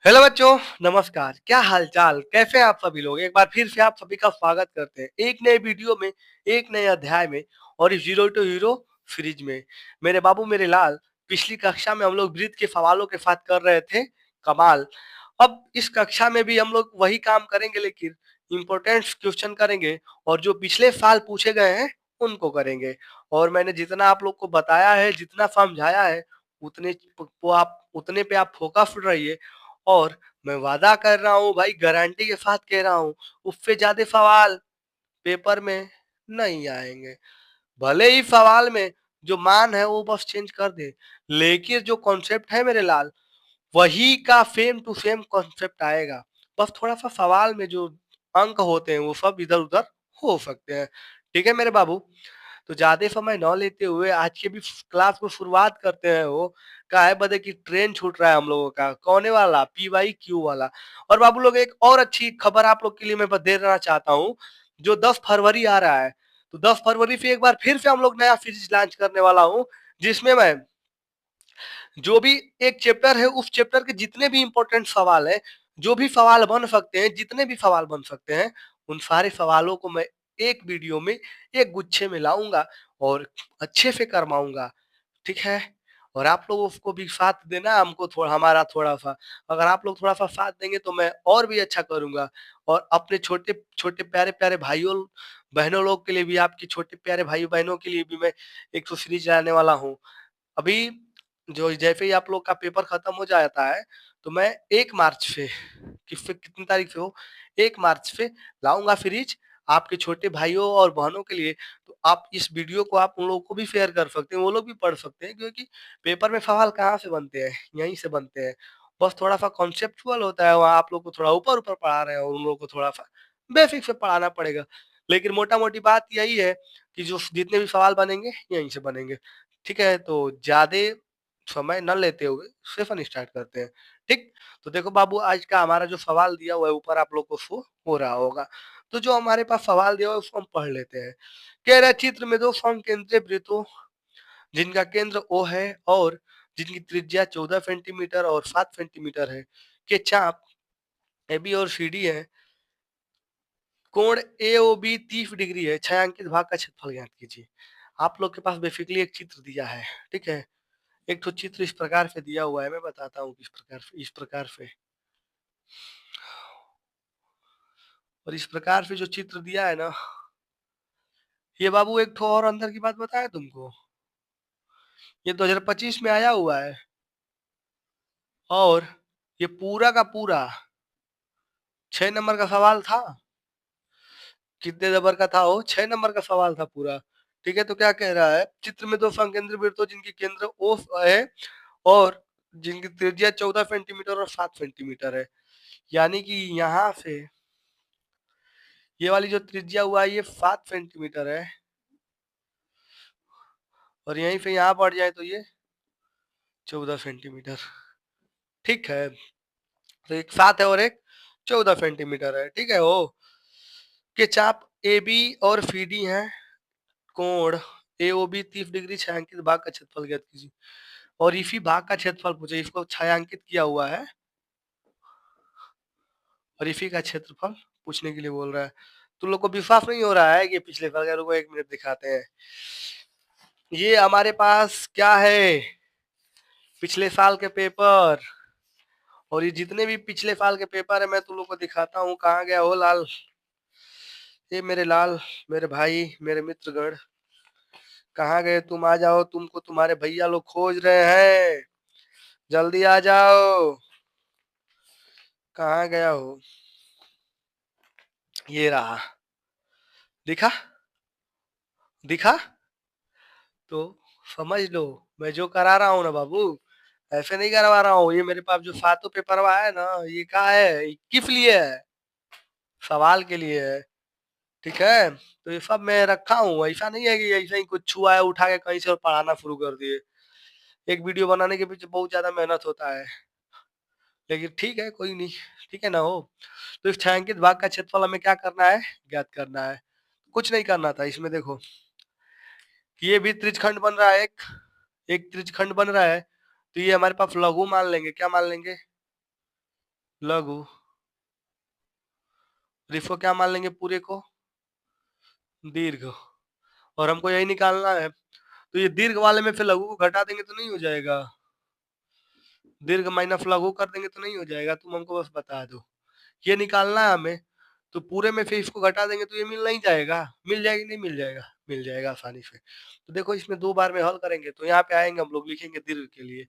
Hello बच्चों, नमस्कार। क्या हालचाल, कैसे हैं आप सभी लोग? एक बार फिर से आप सभी का स्वागत करते हैं एक नए वीडियो में, एक नए अध्याय में और इस जीरो टू हीरो सीरीज में। मेरे बाबू मेरे लाल, पिछली कक्षा में हम लोग वृत्त के सवालों के साथ कर रहे थे कमाल। अब इस कक्षा में भी हम लोग वही काम करेंगे, लेकिन इम्पोर्टेंट क्वेश्चन करेंगे और जो पिछले साल पूछे गए हैं उनको करेंगे। और मैंने जितना आप लोग को बताया है, जितना समझाया है, उतने पे आप फोकस रहिए। और मैं वादा कर रहा हूँ भाई, गारंटी के साथ कह रहा हूँ, उससे ज्यादा सवाल पेपर में नहीं आएंगे। भले ही सवाल में जो मान है वो बस चेंज कर दे, लेकिन जो कॉन्सेप्ट है मेरे लाल, वही का सेम टू सेम कॉन्सेप्ट आएगा। बस थोड़ा सा सवाल में जो अंक होते हैं वो सब इधर उधर हो सकते हैं। ठीक है मेरे बाबू, तो ज्यादा समय न लेते हुए आज के भी क्लास को शुरुआत करते हैं। वो का है बदे की ट्रेन छूट रहा है हम लोगों का, कौने वाला, PYQ वाला। और बाबू लोग, एक और अच्छी खबर आप लोग के लिए मैं दे देना चाहता हूँ। जो 10 फरवरी आ रहा है, तो 10 फरवरी से एक बार फिर से हम लोग नया सीरीज लॉन्च करने वाला हूँ, जिसमें मैं जो भी एक चैप्टर है उस चैप्टर के जितने भी इंपॉर्टेंट सवाल हैं, जो भी सवाल बन सकते हैं, जितने भी सवाल बन सकते हैं, उन सारे सवालों को मैं एक वीडियो में, एक गुच्छे में लाऊंगा और अच्छे से करवाऊंगा। ठीक है? और आप लोग उसको भी साथ देना, हमको थोड़ा, हमारा थोड़ा सा, अगर आप लोग थोड़ा सा साथ देंगे तो मैं और भी अच्छा करूंगा। और अपने छोटे छोटे प्यारे प्यारे भाइयों बहनों लोग के लिए भी, आपके छोटे प्यारे भाई बहनों के लिए भी मैं एक तो सीरीज लाने वाला हूँ। अभी जो जैसे ही आप लोग का पेपर खत्म हो जाता है, तो मैं 1 मार्च से, कितनी तारीख से हो, 1 मार्च से लाऊंगा सीरीज आपके छोटे भाइयों और बहनों के लिए। तो आप इस वीडियो को आप उन लोगों को भी शेयर कर सकते हैं, वो लोग भी पढ़ सकते हैं, क्योंकि पेपर में सवाल कहाँ से बनते हैं, यहीं से बनते हैं। बस थोड़ा सा कॉन्सेप्चुअल होता है, वहाँ आप लोग को थोड़ा ऊपर ऊपर पढ़ा रहे हैं और उन लोगों को थोड़ा सा बेसिक से पढ़ाना पड़ेगा। लेकिन मोटा मोटी बात यही है कि जो जितने भी सवाल बनेंगे यहीं से बनेंगे। ठीक है, तो ज्यादा समय न लेते हुए सेशन स्टार्ट करते हैं। ठीक, तो देखो बाबू, आज का हमारा जो सवाल दिया हुआ है ऊपर आप लोग को शो हो रहा होगा। तो जो हमारे पास सवाल दिया हुआ है उसको हम पढ़ लेते हैं। कह रहा है, चित्र में दो समकेंद्रीय वृत्तों जिनका केंद्र O है और जिनकी त्रिज्या 14 सेंटीमीटर और 7 सेंटीमीटर है, के चाप AB और CD है, कोण AOB 30 डिग्री है, छायांकित भाग का क्षेत्रफल ज्ञात कीजिए। आप लोग के पास बेसिकली एक चित्र दिया है। ठीक है, एक तो चित्र इस प्रकार से दिया हुआ है, मैं बताता हूँ किस प्रकार से, इस प्रकार से। और इस प्रकार से जो चित्र दिया है ना, ये बाबू एक ठो और अंदर की बात बताया तुमको, ये 2025 में आया हुआ है। और ये पूरा का पूरा 6 नंबर का सवाल था। कितने नंबर का था वो? 6 नंबर का सवाल था पूरा। ठीक है, तो क्या कह रहा है, चित्र में दो समकेंद्रीय वृत्तों जिनकी केंद्र O है और जिनकी त्रिज्या 14 सेंटीमीटर और 7 सेंटीमीटर है। यानी कि यहाँ से ये वाली जो त्रिज्या हुआ है ये 7 सेंटीमीटर है, और यहीं से यहाँ बढ़ जाए तो ये 14 सेंटीमीटर। ठीक है, तो एक 7 है और एक 14 सेंटीमीटर है। ठीक है, वो के चाप AB और CD है, कोण AOB 30 डिग्री, छायांकित भाग का क्षेत्रफल ज्ञात कीजिए। और इसी भाग का क्षेत्रफल पूछे, इसको छायांकित किया हुआ है और इसी का क्षेत्रफल पूछने के लिए बोल रहा है। तुम लोग को विश्वास नहीं हो रहा है कि पिछले साल को 1 मिनट दिखाते हैं। ये हमारे पास क्या है, पिछले साल के पेपर। और ये जितने भी पिछले साल के पेपर है मैं तुम लोग को दिखाता हूँ। कहाँ गया हो लाल, ये मेरे लाल, मेरे भाई, मेरे मित्रगण, कहाँ गए तुम? आ जाओ, तुमको तुम्हारे भैया लोग खोज रहे हैं, जल्दी आ जाओ। कहाँ गया हो? ये रहा, दिखा? दिखा? तो समझ लो, मैं जो करा रहा हूँ ना बाबू, ऐसे नहीं करवा रहा हूँ। ये मेरे पास जो सातों पेपर है ना, ये क्या है, ये किस लिए है? सवाल के लिए है। ठीक है, तो ये सब मैं रखा हूँ, ऐसा नहीं है कि ऐसा ही कुछ छुआ है उठा के कहीं से और पढ़ाना शुरू कर दिए। एक वीडियो बनाने के पीछे बहुत ज्यादा मेहनत होता है, लेकिन ठीक है, कोई नहीं। ठीक है ना हो। तो इस छायांकित भाग का क्षेत्रफल हमें क्या करना है, ज्ञात करना है। कुछ नहीं करना था इसमें। देखो, ये भी त्रिज्यखंड बन रहा है, एक एक त्रिज्यखंड बन रहा है, तो ये हमारे पास लघु मान लेंगे। क्या मान लेंगे? लघु, और इसको क्या मान लेंगे पूरे को? दीर्घ। और हमको यही निकालना है, तो ये दीर्घ वाले में फिर लघु को घटा देंगे तो नहीं हो जाएगा? दीर्घ माइनस लघु कर देंगे तो नहीं हो जाएगा? तुम हमको बस बता दो, ये निकालना है हमें। तो पूरे में फिर इसको घटा देंगे तो ये मिल नहीं जाएगा? मिल जाएगी, नहीं मिल जाएगा? मिल जाएगा आसानी से। तो देखो इसमें 2 बार में हल करेंगे तो यहाँ पे आएंगे, हम लोग लिखेंगे दीर्घ के लिए।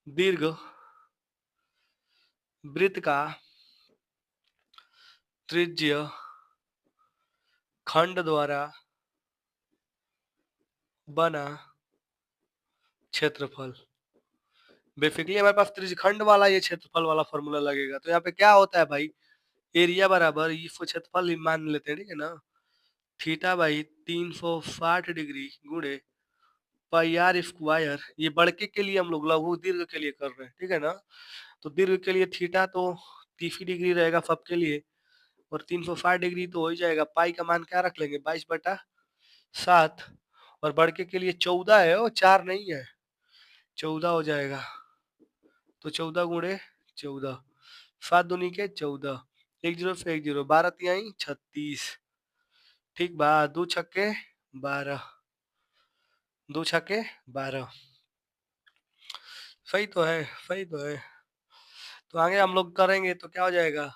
दीर्घ वृत्त का त्रिज्य खंड द्वारा बना क्षेत्रफल। बेसिकली हमारे पास त्रिज्यखंड वाला ये क्षेत्रफल वाला फॉर्मूला लगेगा। तो यहाँ पे क्या होता है भाई, एरिया बराबर इसको क्षेत्रफल ही मान लेते हैं, ठीक है ना? थीटा बाई 360 डिग्री गुणे पाई आर स्क्वायर। ये बढ़के के लिए हम लोग लघु दीर्घ के लिए कर रहे हैं, ठीक है ना? तो दीर्घ के लिए थीटा तो 30 डिग्री रहेगा सबके लिए, और 360 डिग्री तो हो ही जाएगा। पाई का मान क्या रख लेंगे? 22/7। और बढ़के के लिए 14 है, वो 4 नहीं है, 14 हो जाएगा। तो 14 गुणे 14, 7 दूनी के 14, 1 जीरो से 1 जीरो, 12 तिहाई 36। ठीक बा, 2 छक्के 12, 2 छक्के 12। सही तो है, सही तो है। तो आगे हम लोग करेंगे तो क्या हो जाएगा,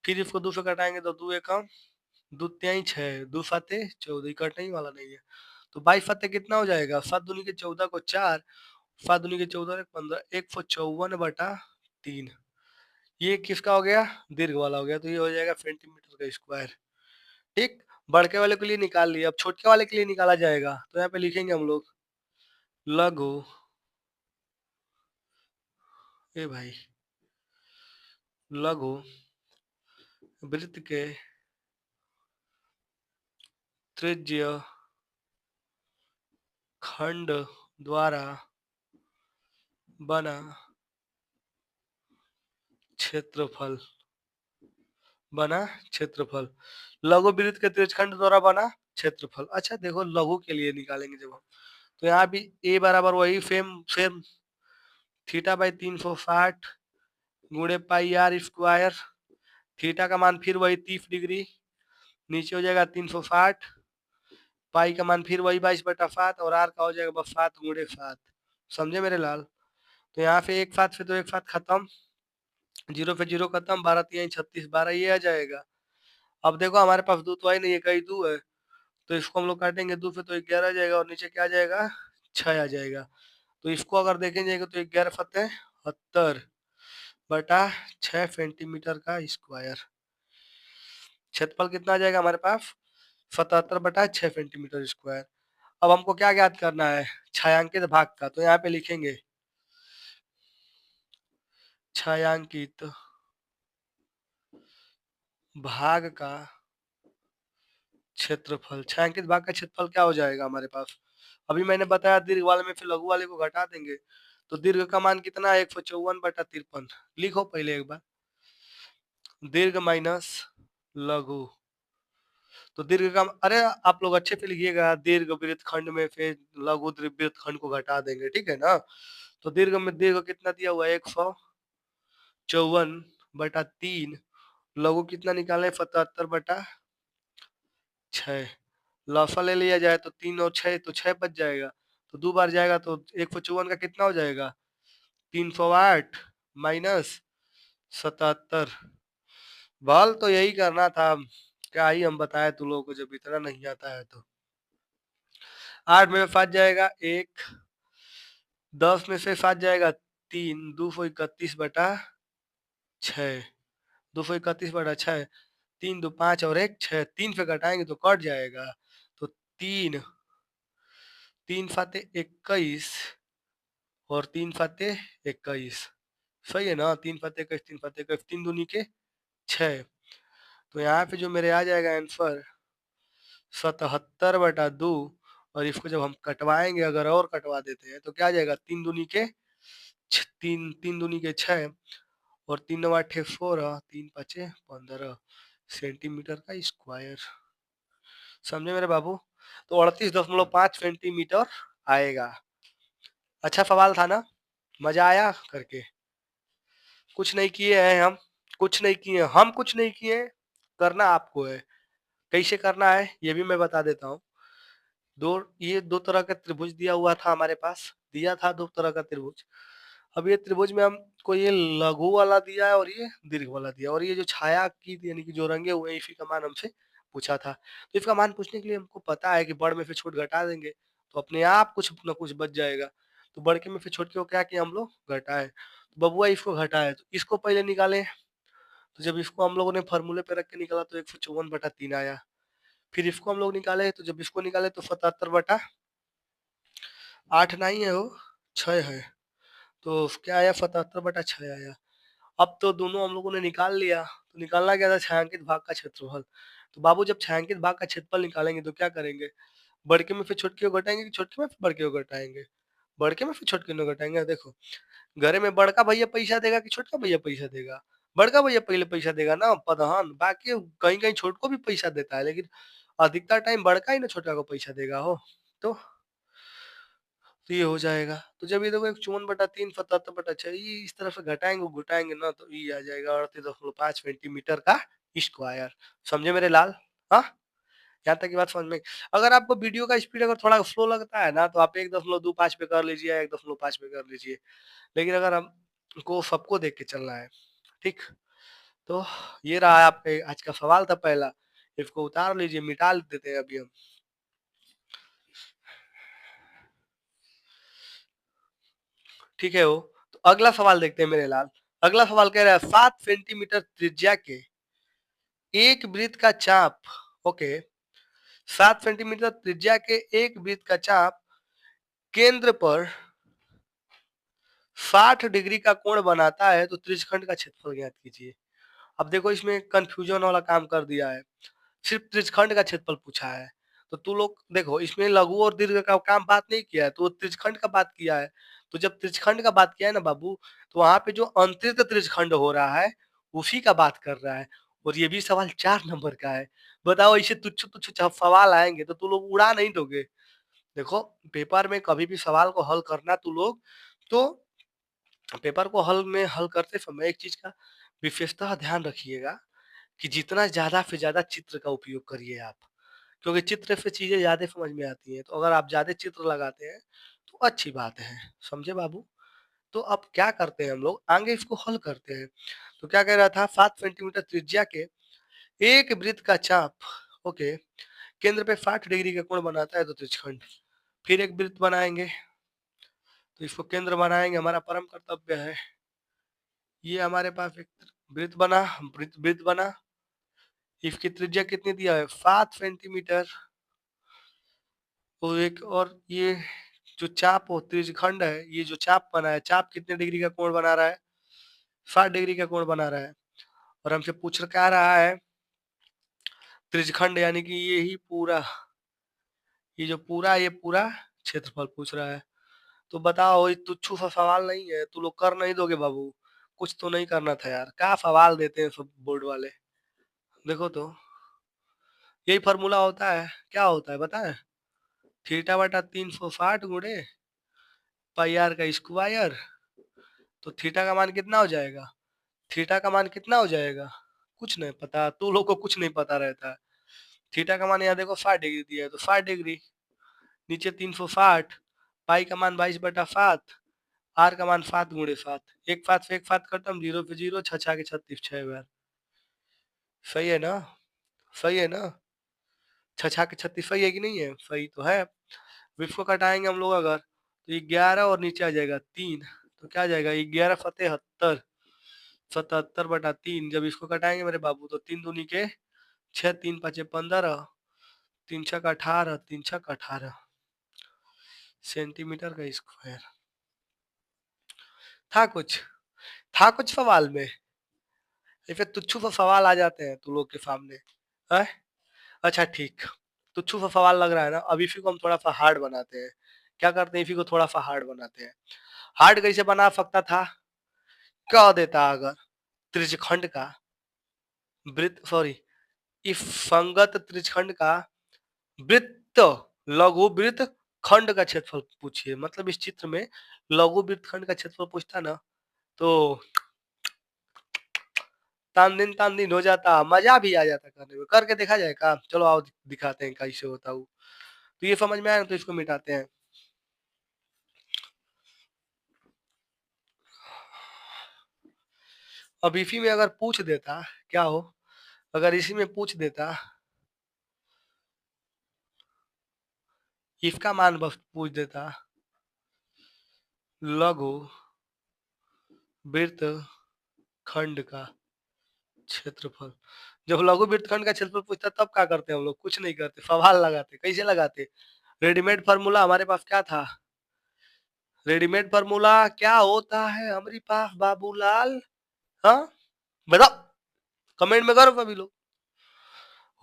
फिर इसको 2 से घटाएंगे तो 2 एकम 2 तिहाई 6, 2 साते 14, ये कटने ही वाला नहीं है। तो 22 साते कितना हो जाएगा? 7 दूनी के 14 को 4, 7 दूनी के 14 एक 15, 154/3। ये किसका हो गया? दीर्घ वाला हो गया। तो ये हो जाएगा सेंटीमीटर का स्क्वायर। ठीक, बड़के वाले के लिए निकाल लिया, अब छोटे वाले के लिए निकाला जाएगा। तो यहाँ पे लिखेंगे हम लोग लघु, ए भाई, लघु वृत्त के त्रिज्य खंड द्वारा बना क्षेत्रफल, बना क्षेत्रफल। लघु वृत्त के त्रिज्यखंड द्वारा बना क्षेत्रफल। अच्छा देखो, लघु के लिए निकालेंगे जब हम, तो यहाँ भी ए बराबर वही सेम सेम, थीटा बाई 360 गुणे पाई आर स्क्वायर। थीटा का मान फिर वही 30 डिग्री, नीचे हो जाएगा 360, पाई का मान फिर वही 22/7, और आर का हो जाएगा बस 7 गुणे 7। समझे मेरे लाल? तो यहाँ पे एक साथ से तो एक साथ खत्म, जीरो पे जीरो खत्म, 12 तिहाई 36, 12 ये आ जाएगा। अब देखो हमारे पास दो तो आई नहीं है, कई दो है, तो इसको हम लोग काटेंगे दो पे तो 11 आ जाएगा, और नीचे क्या आ जाएगा? 6 आ जाएगा। तो इसको अगर देखेंगे तो 11 फते 70/6 सेंटीमीटर का स्क्वायर। क्षेत्रफल कितना आ जाएगा हमारे पास? 77/6 सेंटीमीटर स्क्वायर। अब हमको क्या ज्ञात करना है? छायांकित भाग का। तो यहाँ पे लिखेंगे छायांकित भाग का क्षेत्रफल। छायांकित भाग का क्षेत्रफल क्या हो जाएगा हमारे पास? अभी मैंने बताया दीर्घ वाले में फिर लघु वाले को घटा देंगे। तो दीर्घ का मान कितना है? 154/53। लिखो पहले एक बार, दीर्घ माइनस लघु। तो दीर्घ का, अरे आप लोग अच्छे से लिखिएगा, दीर्घ वृत्तखंड में फिर लघु वृत्तखंड को घटा देंगे, ठीक है ना? तो दीर्घ में दीर्घ कितना दिया हुआ है? 154/3। लघु कितना निकाले? 77/6। लौसा ले लिया जाए तो 3 और 6 तो 6 बच जाएगा। तो 2 बार जाएगा तो 154 का कितना हो जाएगा? 308 माइनस 77। बल तो यही करना था, क्या ही हम बताए तुम लोगों को जब इतना नहीं आता है तो। 8 में 7 जाएगा 1, 10 में से 7 जाएगा 3, 231/6, 231/6, 3 2 5 और 1 6, 3 से घटाएंगे तो कट जाएगा। तो 3, 3 साते 21, और 3 साते 21। सही है ना? 3 साते 21, 3 साते 21, 3 दूनी के 6। तो यहाँ पे जो मेरे आ जाएगा आंसर 77/2। और इसको जब हम कटवाएंगे, अगर और कटवा देते हैं तो क्या आ जाएगा? 3 दूनी के 3, 3 दूनी के 6, और 3 9 8 16, 3 5 15 सेंटीमीटर का स्क्वायर। समझे मेरे बाबू? तो 38.5 सेंटीमीटर आएगा। अच्छा सवाल था ना? मजा आया करके? कुछ नहीं किए हैं हम, कुछ नहीं किए, हम कुछ नहीं किए, करना आपको है। कैसे करना है ये भी मैं बता देता हूँ। दो ये 2 तरह का त्रिभुज दिया हुआ था हमारे पास, दिया था 2 तरह का त्रिभुज। अब ये त्रिभुज में हमको ये लघु वाला दिया है और ये दीर्घ वाला दिया है और ये जो छाया की यानी कि जो रंगे हुए हैं इसी का मान हमसे पूछा था। तो इसका मान पूछने के लिए हमको पता है कि बढ़ में से छोट घटा देंगे, तो अपने आप कुछ न कुछ बच जाएगा। तो बढ़ के में से छोट को क्या किया हम लोग घटाएँ। तो बबुआ इसको घटाएँ, तो इसको पहले निकालें, तो जब इसको हम लोगों ने फ़ॉर्मूले पे रख के निकाला तो 154/3 आया। फिर इसको हम लोग निकाले, तो जब इसको निकाले तो 77/8 नहीं है वो, 6 है। तो क्या आया, 77/6 आया। अब तो दोनों हम लोगों ने निकाल लिया, तो निकालना क्या था, छायांकित भाग का क्षेत्रफल। तो बाबू जब छायांकित भाग का क्षेत्रफल निकालेंगे तो क्या करेंगे, बड़के में फिर छोटके को घटाएंगे कि छोटके में फिर बड़के को घटाएंगे, बड़के में फिर छोटके को घटाएंगे। देखो घरे में बड़का भैया पैसा देगा कि छोटका भैया पैसा देगा, बड़का भैया पहले पैसा देगा ना प्रधान, बाकी कहीं कहीं छोट को भी पैसा देता है, लेकिन अधिकतर टाइम बड़का ही ना छोटा को पैसा देगा हो। तो तो ये हो जाएगा। तो जब ये देखो 51/3 77/6 ये इस तरफ से घटाएंगे ना तो ये आ जाएगा 38.5 सेंटीमीटर का स्क्वायर। समझे मेरे लाल? हाँ, यहाँ तक की बात समझ में। अगर आपको वीडियो का स्पीड अगर थोड़ा स्लो लगता है ना तो आप 1.25 पे कर लीजिए, 1.5 पे कर लीजिए, लेकिन अगर हमको सबको देख के चलना है, ठीक? तो ये रहा आपके आज का सवाल था पहला, इसको उतार लीजिए, मिटा देते हैं अभी हम। ठीक है वो। तो अगला सवाल देखते हैं मेरे लाल। अगला सवाल कह रहा है 7 सेंटीमीटर त्रिज्या के एक वृत्त का चाप, ओके, 7 सेंटीमीटर त्रिज्या के एक वृत्त का चाप केंद्र पर 60 डिग्री का कोण बनाता है तो त्रिज्यखंड का क्षेत्रफल ज्ञात कीजिए। अब देखो इसमें कंफ्यूजन वाला काम कर दिया है, सिर्फ त्रिज्यखंड का क्षेत्रफल पूछा है। तो तू लोग देखो इसमें लघु और दीर्घ का काम बात नहीं किया है, तो वो त्रिज्यखंड का बात किया है। तो जब त्रिज्यखंड का बात किया है ना बाबू, तो वहां पे जो अंतरित त्रिज्यखंड हो रहा है उसी का बात कर रहा है। और ये भी सवाल 4 नंबर का है। बताओ ऐसे तुच्छ तुच्छ सवाल आएंगे तो तू लोग उड़ा नहीं दोगे। देखो पेपर में कभी भी सवाल को हल करना तू लोग, तो पेपर को हल करते समय एक चीज का विशेषतः ध्यान रखिएगा कि जितना ज़्यादा से ज़्यादा चित्र का उपयोग करिए आप, क्योंकि चित्र से चीज़ें ज़्यादा समझ में आती हैं। तो अगर आप ज़्यादा चित्र लगाते हैं, तो अच्छी बात है। समझे बाबू? तो अब क्या करते हैं हम लोग, आगे इसको हल करते हैं। तो क्या कह रहा था, 7 सेंटीमीटर त्रिज्या के एक वृत्त का चाप, ओके, केंद्र पे 60 डिग्री का कोण बनाता है तो त्रिज्यखंड। फिर एक वृत्त बनाएँगे, तो इसको केंद्र बनाएँगे, हमारा परम कर्तव्य है। ये हमारे पास एक वृत्त बना, वृत्त बना, इसकी त्रिज्या कितनी दिया है, 7 सेंटीमीटर। और एक और ये जो चाप हो त्रिज्यखंड है, ये जो चाप बना है, चाप कितने डिग्री का कोण बना रहा है, 60 डिग्री का कोण बना रहा है। और हमसे पूछ क्या रहा है, त्रिज्यखंड यानी कि ये पूरा क्षेत्रफल पूछ रहा है। तो बताओ ये तुच्छ सा सवाल नहीं है, तू लोग कर नहीं दोगे बाबू, कुछ तो नहीं करना था यार, क्या सवाल देते हैं सब बोर्ड वाले। देखो तो यही फॉर्मूला होता है, क्या होता है बताएं, थीटा/360 गुणे पाई आर का स्क्वायर। तो थीटा का मान कितना हो जाएगा, थीटा का मान कितना हो जाएगा, कुछ नहीं पता, तू लोग को कुछ नहीं पता रहता है। थीटा का मान यहाँ देखो 60 डिग्री दिया है तो 60 डिग्री, नीचे 360, पाई का मान 22/7, आर का मान 7 गुणे 7, एक 7 से एक 7 खत्म, 0 पे 0, 6 6 के 36, 6 बार। सही है ना, सही है ना, 6 6 के 36 सही है कि नहीं है, सही तो है। इसको कटाएंगे हम लोग अगर, तो 11 और नीचे आ जाएगा 3, तो क्या आ जाएगा 11 77, 77/3। जब इसको कटाएंगे मेरे बाबू तो 3 दूनी के 6, 3 5 15, 3 6 18, 3 6 18 सेंटीमीटर का स्क्वायर। था कुछ, था कुछ सवाल में, ऐसे तुच्छ सा सवाल आ जाते हैं तू लोग के सामने है। अच्छा ठीक, तुच्छ सा सवाल लग रहा है ना, अब इसी को हम थोड़ा सा हार्ड बनाते हैं। क्या करते हैं, इसी को थोड़ा सा हार्ड बनाते हैं। हार्ड कैसे बना सकता था, क्या देता अगर त्रिज्यखंड का वृत्त, सॉरी, इस संगत त्रिज्यखंड का वृत्त, लघु वृत्त खंड का क्षेत्रफल पूछिए, मतलब इस चित्र में लघु वृत्त खंड का क्षेत्रफल पूछता ना, तो तान दिन हो जाता, मजा भी आ जाता करने में। करके देखा जाए काम, चलो आओ दिखाते हैं कैसे होता वो। तो ये समझ में आया तो इसको मिटाते हैं। अब इसी में अगर पूछ देता क्या हो, अगर इसी में पूछ देता इसका मान बस पूछ देता, लघु वृत्त खंड का क्षेत्रफल। जब लघु वृत्त खंड का क्षेत्रफल पूछता तब क्या करते हम लोग? कुछ नहीं करते, सवाल लगाते। कैसे लगाते? रेडीमेड फार्मूला हमारे पास क्या था? रेडीमेड फार्मूला क्या होता है हमारे पास बाबूलाल? हाँ बताओ, कमेंट में करो सभी लोग।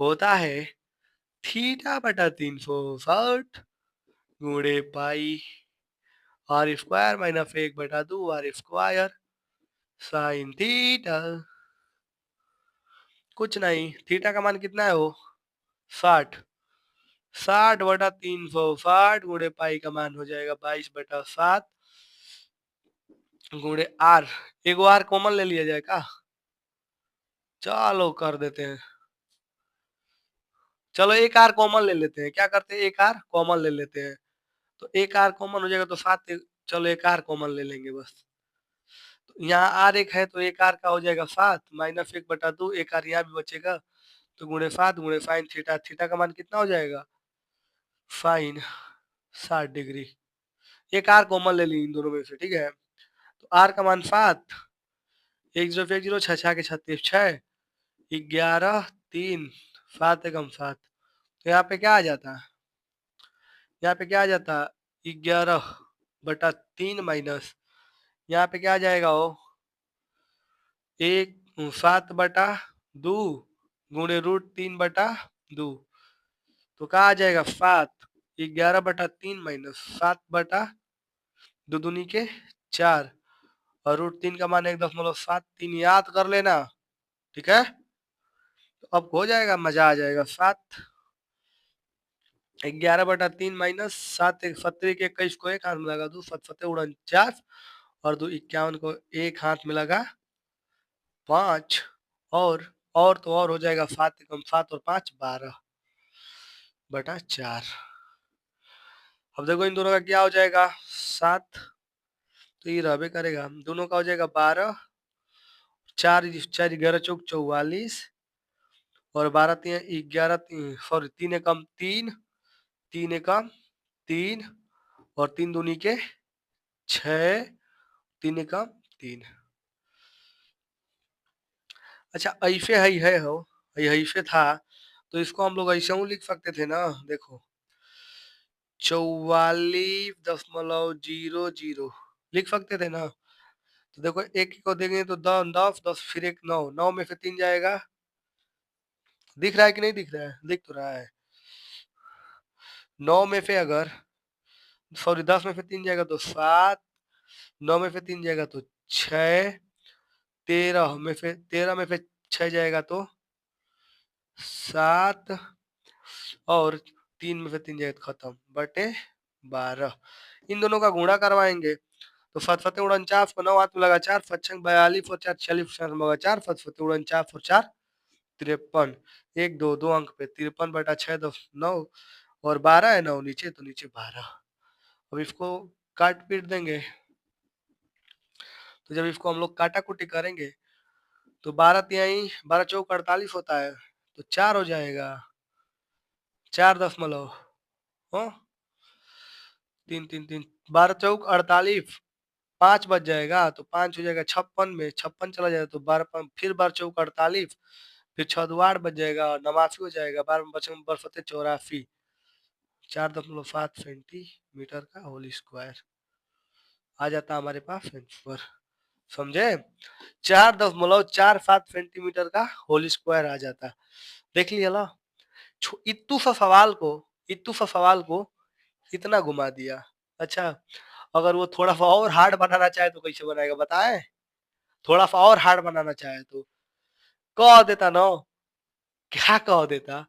होता है थीटा बटा 360 गुणे pi R square minus 1/2 R square sine theta. कुछ नहीं, थीटा का मान कितना है वो? 60। 60/360 गुणे पाई का मान हो जाएगा 22/7 गुणे आर। एगो आर कॉमन ले लिया जाए का? चलो कर देते हैं। चलो एक आर कॉमन ले लेते हैं। क्या करते हैं? एक आर कॉमन ले लेते हैं। तो एक आर कॉमन हो जाएगा तो 7। चलो एक आर कॉमन ले लेंगे बस। तो यहाँ आर एक है तो एक आर का हो जाएगा 7 माइनस 1/2। एक आर यहाँ भी बचेगा तो गुणे 7 गुणे साइन थीटा। थीटा का मान कितना हो जाएगा? Sine 60 degree. एक आर कॉमन ले ली इन दोनों में से, ठीक है। तो आर का मान 7, 1 0 1 0 6 के 36 6 11 3 7 एकम 7। तो यहाँ पे क्या आ जाता? यहाँ पे क्या आ जाता? 11/3 माइनस यहाँ पे क्या आ जाएगा वो? 7/2 गुणे √3/2। तो क्या आ जाएगा? 7। 11/3 माइनस 7/2 दूनी के 4 और √3 का मान 1.7 3 याद कर लेना, ठीक है। तो अब हो जाएगा, मजा आ जाएगा। 11/3 माइनस 7 17 के 21 को एक हाथ में लगा दो, 7 7 49 और 2 51 को एक हाथ में लगा 5 और तो और हो जाएगा 7 एकम 7 और 5 12/4। अब देखो इन दोनों का क्या हो जाएगा? 7 तो ये रहबे करेगा, दोनों का हो जाएगा 12। 4 4 11 चौक 44 और 12 3 11 सॉरी 3 एकम 3 3 एकम 3 और 3 दूनी के 6 3 एकम 3। अच्छा ऐसे है हो, ऐसे था तो इसको हम लोग ऐसे लिख सकते थे ना। देखो 44.00 लिख सकते थे ना। तो देखो एक को देंगे तो 10 10 फिर एक 9 9 में से 3 जाएगा। दिख रहा है कि नहीं दिख रहा है? दिख तो रहा है। 9 में से अगर सॉरी 10 में से 3 जाएगा तो 7, 9 में से 3 जाएगा तो 6, 13 में से 6 जाएगा तो 7 और 3 में से 3 जाएगा तो खत्म बटे 12। इन दोनों का गुणा करवाएंगे तो 7 7 49 को 9 हाथ में लगा 4 5 6 42 और 4 46 लगा 4 7 7 49 और 4 53। 1 2 2 अंक पे 53/6 10 9 और 12 है 9 नीचे तो नीचे 12। अब इसको काट पीट देंगे। तो जब इसको हम लोग काटा कुटी करेंगे तो 12 तिहाई 12 चौक 48 होता है तो 4 हो जाएगा 4 दशमलव हाँ 3 3 3 12 चौक 48 5 बच जाएगा तो 5 हो जाएगा 56 में 56 चला जाएगा तो 12 फिर 12 चौक 48 फिर 6 2 8 बच जाएगा 89 हो जाएगा 12 में बचे 84 4.7 सेंटीमीटर का होल स्क्वायर आ जाता हमारे पास आंसर। समझे? 4.47 सेंटीमीटर का होल स्क्वायर आ जाता। देख लिया ना, इतू सा सवाल को इतना घुमा दिया। अच्छा अगर वो थोड़ा सा और हार्ड बनाना चाहे तो कैसे बनाएगा बताए? थोड़ा सा और हार्ड बनाना चाहे तो कह देता ना। क्या कह देता?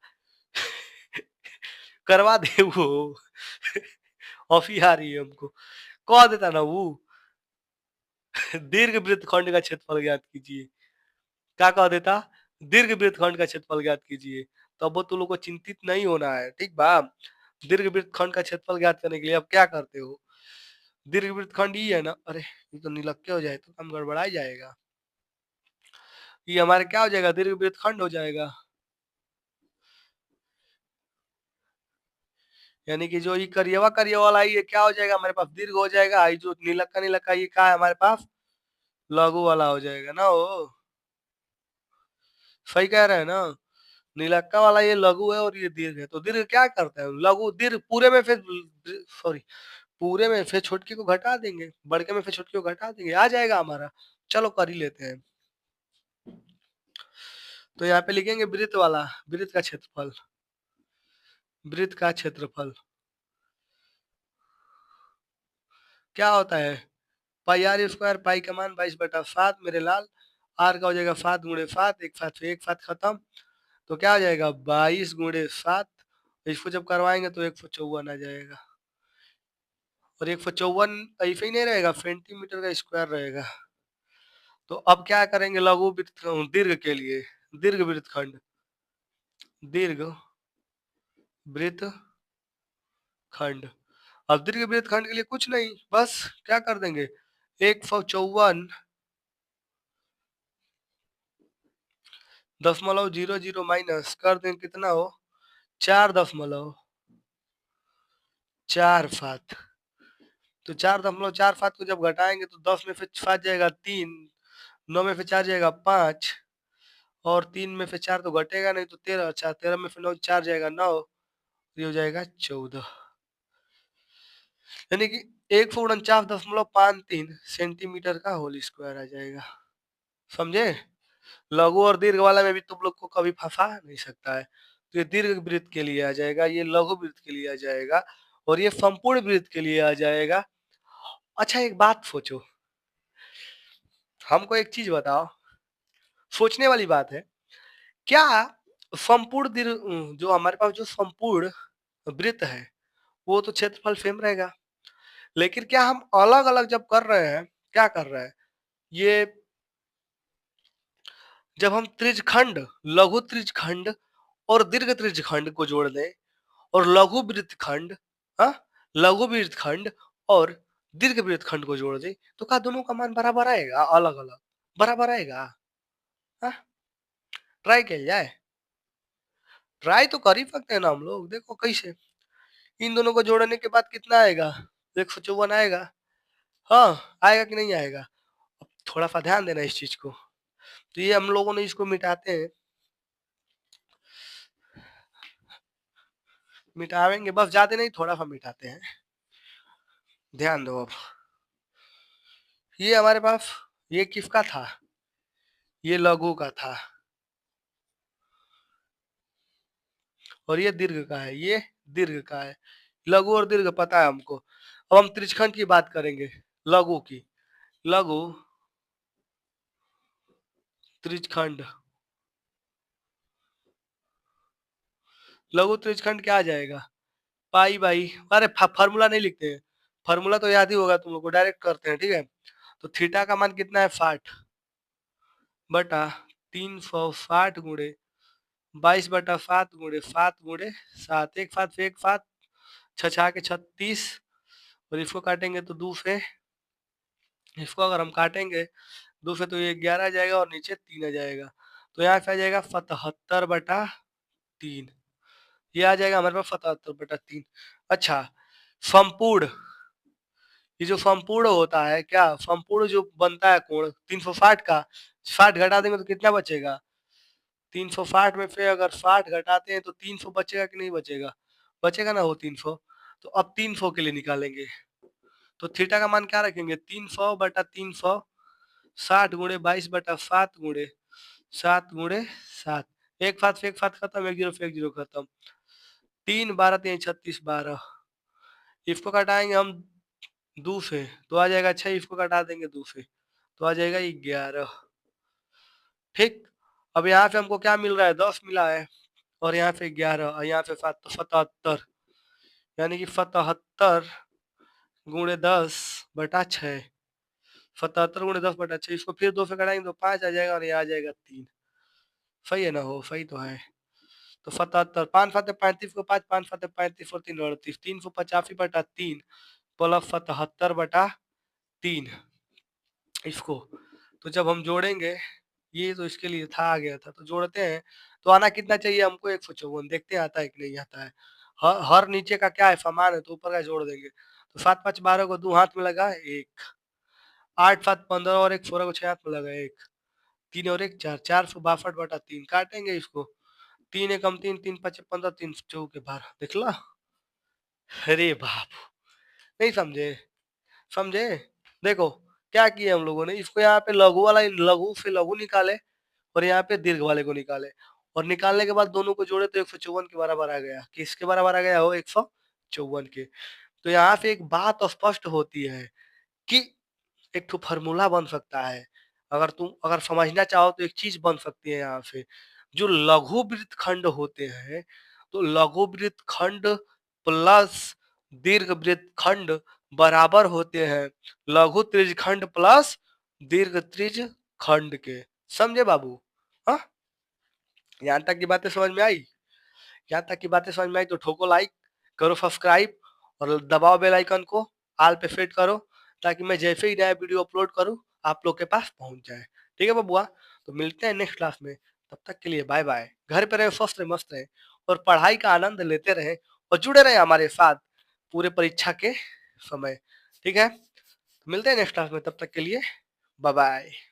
करवा दे वो। ऑफी आ रही है हमको। कह देता ना वो दीर्घ वृत्त खंड का क्षेत्रफल ज्ञात कीजिए। क्या कह देता, दीर्घ वृत्तखंड का क्षेत्रफल ज्ञात कीजिए। तो अब वो तुम लोग को चिंतित नहीं होना है, ठीक बा। दीर्घ वृत्तखंड का क्षेत्रफल ज्ञात करने के लिए अब क्या करते हो, दीर्घ वृत्तखंड ही है ना, अरे ये तो नीलक्के हो जाए तो काम गड़बड़ा ही जाएगा। ये हमारे क्या हो जाएगा, दीर्घ वृत्तखंड हो जाएगा। यानी कि जो ये करियवा करियवा वाला ये क्या हो जाएगा हमारे पास, दीर्घ हो जाएगा। ये जो नीलक्का नीलक्का ये क्या है हमारे पास, लघु वाला हो जाएगा ना। वो सही कह रहे हैं ना, नीलक्का वाला ये लघु है और ये दीर्घ है। तो दीर्घ क्या करता है, लघु दीर्घ पूरे में फिर, सॉरी, पूरे में फिर छोटकी को घटा देंगे, बड़के में फिर छोटकी को घटा देंगे, आ जाएगा हमारा। चलो कर ही लेते हैं। तो यहाँ पे लिखेंगे वृत्त वाला, वृत्त का क्षेत्रफल, वृत्त का क्षेत्रफल क्या होता है, पाई आर स्क्वायर, पाई का मान 22/7 मेरे लाल। आर का हो जाएगा 7 × 7, एक साथ से एक साथ खत्म। तो क्या हो जाएगा 22 × 7। इसको जब करवाएंगे तो 154 आ जाएगा। और 154 ऐसे ही नहीं रहेगा, सेंटीमीटर का स्क्वायर रहेगा। तो अब क्या करेंगे, लघु वृत्त दीर्घ के लिए, दीर्घ वृत्तखंड, दीर्घ वृत्तखंड। अब दीर्घ वृत्तखंड के लिए कुछ नहीं, बस क्या कर देंगे, 154 दशमलव 00 माइनस कर देंगे, कितना हो 4.45। तो 4.45 को जब घटाएंगे तो 10 में से 5 जाएगा 3, 9 में से 4 जाएगा 5, और 3 में से 4 तो घटेगा नहीं तो 13, अच्छा 13 में से 9 4 जाएगा 9, ये हो जाएगा 14। यानी कि 149.53 सेंटीमीटर का होल स्क्वायर आ जाएगा। समझे, लघु और दीर्घ वाला में भी तुम लोग को कभी फंसा नहीं सकता है। तो ये दीर्घ वृत्त के लिए आ जाएगा, ये लघु वृत्त के लिए आ जाएगा, और ये संपूर्ण वृत्त के लिए आ जाएगा। अच्छा एक बात सोचो, हमको एक चीज बताओ, सोचने वाली बात है, क्या संपूर्ण दीर्घ, जो हमारे पास जो संपूर्ण वृत्त है वो तो क्षेत्रफल सेम रहेगा, लेकिन क्या हम अलग अलग जब कर रहे हैं, क्या कर रहे हैं, ये जब हम त्रिज्यखंड, लघु त्रिज्यखंड और दीर्घ त्रिज्यखंड को जोड़ दें और लघु वृत्तखंड, हाँ, लघु वृत्तखंड और दीर्घ वृत्तखंड को जोड़ दें तो क्या दोनों का मान बराबर आएगा, अलग अलग बराबर आएगा। हाँ, ट्राई किया जाए, ट्राई तो कर ही सकते हैं ना हम लोग। देखो कैसे, इन दोनों को जोड़ने के बाद कितना आएगा, 154 आएगा। हाँ आएगा कि नहीं आएगा, अब थोड़ा सा ध्यान देना इस चीज को। तो ये हम लोगों ने इसको मिटाते हैं, मिटावेंगे बस, ज्यादा नहीं थोड़ा सा मिटाते हैं। ध्यान दो अब, ये हमारे पास, ये किसका था, ये लघु का था, और ये दीर्घ का है, ये दीर्घ का है। लघु और दीर्घ पता है हमको। अब हम त्रिज्यखंड की बात करेंगे, लघु की, लघु त्रिज्यखंड, लघु त्रिज्यखंड क्या आ जाएगा, पाई बाई, अरे फार्मूला नहीं लिखते हैं, फार्मूला तो याद ही होगा तुम लोग को, डायरेक्ट करते हैं, ठीक है। तो थीटा का मान कितना है 60/360 गुणे 22/7 गुणे 7 गुणे 7, एक साथ से एक साथ, 6 के 36, और इसको काटेंगे तो 2 से, इसको अगर हम काटेंगे 2 से तो ये 11 आ जाएगा और नीचे 3 आ जाएगा। तो यहाँ से आ जाएगा 77/3, ये आ जाएगा हमारे पास 77/3। अच्छा, संपूर्ण, ये जो संपूर्ण होता है, क्या संपूर्ण जो बनता है कोण 360 का, 60 घटा देंगे तो कितना बचेगा, 360 में से अगर 60 घटाते हैं तो 300 बचेगा कि नहीं बचेगा, बचेगा ना वो 300। तो अब 300 के लिए निकालेंगे, तो थीटा का मान क्या रखेंगे, 300/300, 60 गुणे 22/7 गुणे 7 गुणे 7, एक साथ से एक साथ खत्म, एक जीरो से एक जीरो खत्म, 3 12 3 36 12, इसको घटाएंगे हम 2 से तो आ जाएगा 6, इसको घटा देंगे 2 से तो आ जाएगा 11। ठीक, अब यहाँ से हमको क्या मिल रहा है, 10 मिला है, और यहाँ पे 11 और यहाँ पे 7 तो 77, यानी कि 77 गुणे 10/6, 77 गुणे 10/6, इसको फिर 2 से घटाएंगे तो 5 आ जाएगा और ये आ जाएगा 3। सही है ना? हो सही तो है। तो 77 5 फाते 35 को 5 5 फाते 35 और 3 38 385/3 प्लस 77/3 इसको। तो जब हम जोड़ेंगे, ये तो इसके लिए था, आ गया था, तो जोड़ते हैं तो आना कितना चाहिए हमको? 154। देखते हैं आता है कि नहीं आता है। हर नीचे का क्या है? समान है, तो ऊपर का जोड़ देंगे। तो 7 5 12 को 2 हाथ में लगा 1, 8 7 15 और 1 16 को 6 हाथ में लगा 1, 3 और 1 4 462/3 काटेंगे इसको। 3 एकम 3 3 5 15 3 चौके 12 देखला। अरे बाप! नहीं समझे? समझे? देखो क्या किए हम लोगों ने, इसको यहाँ पे लघु वाला, लघु से लघु निकाले और यहाँ पे दीर्घ वाले को निकाले, और निकालने के बाद दोनों को जोड़े तो 154 के बराबर आ गया। किसके बराबर आ गया हो? 154 के। तो यहाँ से एक बात स्पष्ट होती है कि एक ठो फार्मूला बन सकता है। अगर समझना चाहो तो एक चीज बन सकती है यहाँ से। जो लघु वृत्तखंड होते हैं, तो लघु वृत्तखंड प्लस दीर्घ वृत्तखंड बराबर होते हैं लघु त्रिज्यखंड प्लस दीर्घ त्रिज्यखंड के। समझे बाबू? हाँ, यहाँ तक की बातें समझ में आई? यहाँ तक की बातें समझ में आई तो ठोको लाइक, करो सब्सक्राइब और दबाओ बेल आइकन को, आल पे सेट करो, ताकि मैं जैसे ही नया वीडियो अपलोड करूँ आप लोग के पास पहुंच जाए। ठीक है बबुआ? तो मिलते हैं नेक्स्ट क्लास में, तब तक के लिए बाय बाय। घर पे रहे, स्वस्थ रहे, मस्त रहे और पढ़ाई का आनंद लेते रहे और जुड़े रहे हमारे साथ पूरे परीक्षा के समय। ठीक है? तो मिलते हैं नेक्स्ट क्लास में, तब तक के लिए बाय बाय।